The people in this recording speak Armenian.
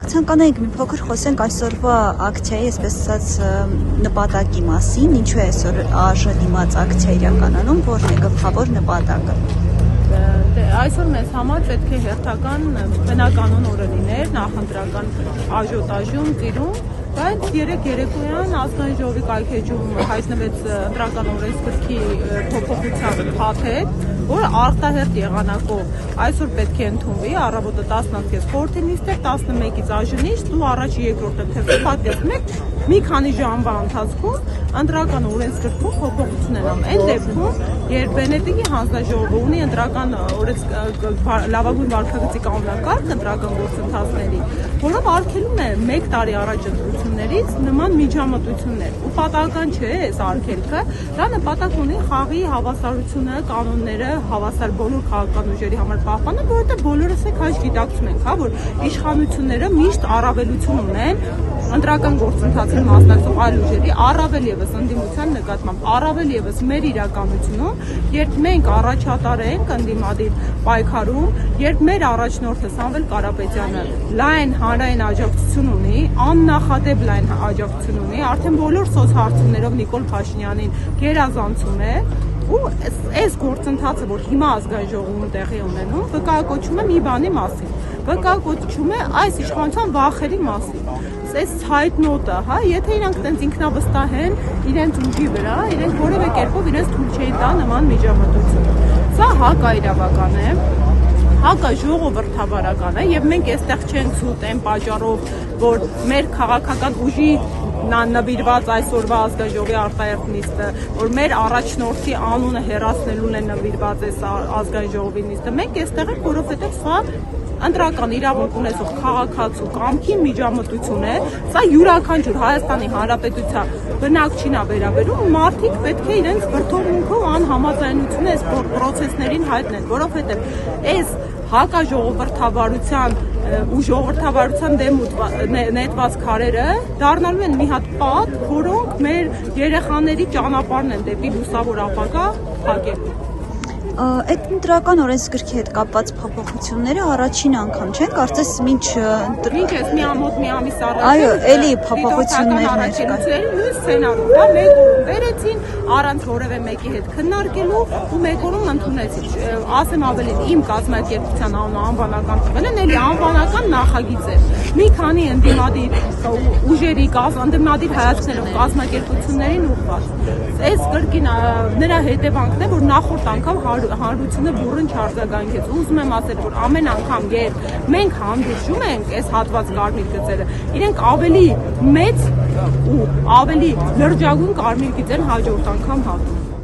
Ցանկանայինք մի փոքր խոսենք այսօրվա ակցիայի, այսպես ասած, նպատակի մասին, ինչու է այսօր ԱԺ դիմաց ակցիա իրականանում, որն է գլխավոր նպատակը։ Այսօր մեզ համար պետք է հերթական բնականon օրը լիներ, նախընտրական աժոտաժում, տիրում, բայց երեկոյան ազգային ժողովի կայքեջում հայտնվեց ընտրական օրենսգրքի փոփոխության փաթեթ, որ արտահերթ եղանակով այսօր պետք է ընդունվի, առավոտը 10-ից խորհրդի նիստեր, 11-ից ԱԺ-նիստ ու առաջի երկրորդը թեւս պատկերացնեք մի քանի ժամվա ընթացքում ընտրական օրենսգրքում փոփոխություն են անում։ Այն դեպքում, երբ Վենետիկի հանձնաժողովը ունի ընտրական լավագույն վարքագծի կանոնակարգ ընտրական գործընթացների, որով արգելում է 1 տարի առաջ ընտրություններից նման միջամտություններ։ Ու պատահական չէ այս արգելքը, դա նպատակ ունի խաղի հավասարությունը, կանոնները հավասար բոլոր քաղաքական ուժերի համար պահպանել, որովհետև բոլորս ենք հաշ գիտակցում ենք, որ իշխանությունները միշտ առավելություն ունեն ընտրական գործընթացին մասնակցող այլ ուժերի, առավել ևս ընդդիմության նկատմամբ, առավել ևս մեր իրականությունում, երբ մենք առաջատար ենք ընդդիմադիր պայքարում, երբ մեր առաջնորդը Սամվել Կարապետյանը լայն հանրային աջակցություն ունի, աննախադեպ լայն աջակցություն ունի, արդեն բոլոր սոցհարցումներով Նիկոլ Փաշինյանին գերազանցում է, ու այս գործընթացը, որ հիմա ազգային ժողովում տեղի ունենում, վկայակոչում է մի բանի մասին, վկայակոչում է այս իշխանության վախերի մասին։ Այս ցայտնոտը, եթե իրանք տենց ինքնավստահ են իրենց ուժի վրա, իրենք որևէ կերպով իրենց թույլ չէին տա նման միջամտություն։ Սա հակաիրավական է, հակաժողովրդավարական է, եւ մենք այստեղ չենք զուտ այն պատճառով, որ մեր քաղաքական ուժի նվիրված այսօրվա ազգային ժողովի արտահերթ նիստը, որ մեր առաջնորդի անունը հեռացնելուն է նվիրված այս ազգային ժողովի նիստը, մենք այստեղ ենք, որովհետեւ սա ընտրական իրավունք ունեցող քաղաքացու կամքի միջամտություն է, սա յուրաքանչյուր Հայաստանի Հանրապետության բնակչին է վերաբերում, մարդիկ պետք է իրենց վրդովմունքով անհամաձայնությունը այս պրոցեսներին հայտնեն, որովհետև այս հակաժողովրդավարության ու ժողովրդավարության դեմ նետված քարերը դառնալու են մի հատ պատ, որոնք մեր երեխաների ճանապարհն են դեպի լուսավոր ապագա փակելու։ Այդ ընտրական օրենսգրքի հետ կապված փոփոխությունները առաջին անգամ չեն, կարծես մինչ այս մի ամիս առաջ այո, էլի փոփոխություններն կան։ Նույն սցենարով, մեկ օրում վերեցին, առանց որևէ մեկի հետ քննարկելու ու մեկ օրում ընդունեցին։ Ասեմ ավելին, իմ կազմակերպության անունը անվանական տվել են, էլի անվանական նախագիծ է։ Մի քանի ընդդիմադիր ուժերի ընդդիմադիր հայացքներով կազմակերպություններին ուղղված։ Այս կրկին նրա հետևանքն է, որ նախորդ անգամ հանրությունը բուրըն չարձագանքեց։ Ուզում եմ ասել, որ ամեն անգամ, երբ մենք հանդուրժում ենք այս հատված կարմիր գծերը, իրենք ավելի մեծ ու ավելի լրջագույն կարմիր գիծ են հաջորդ անգամ հատում։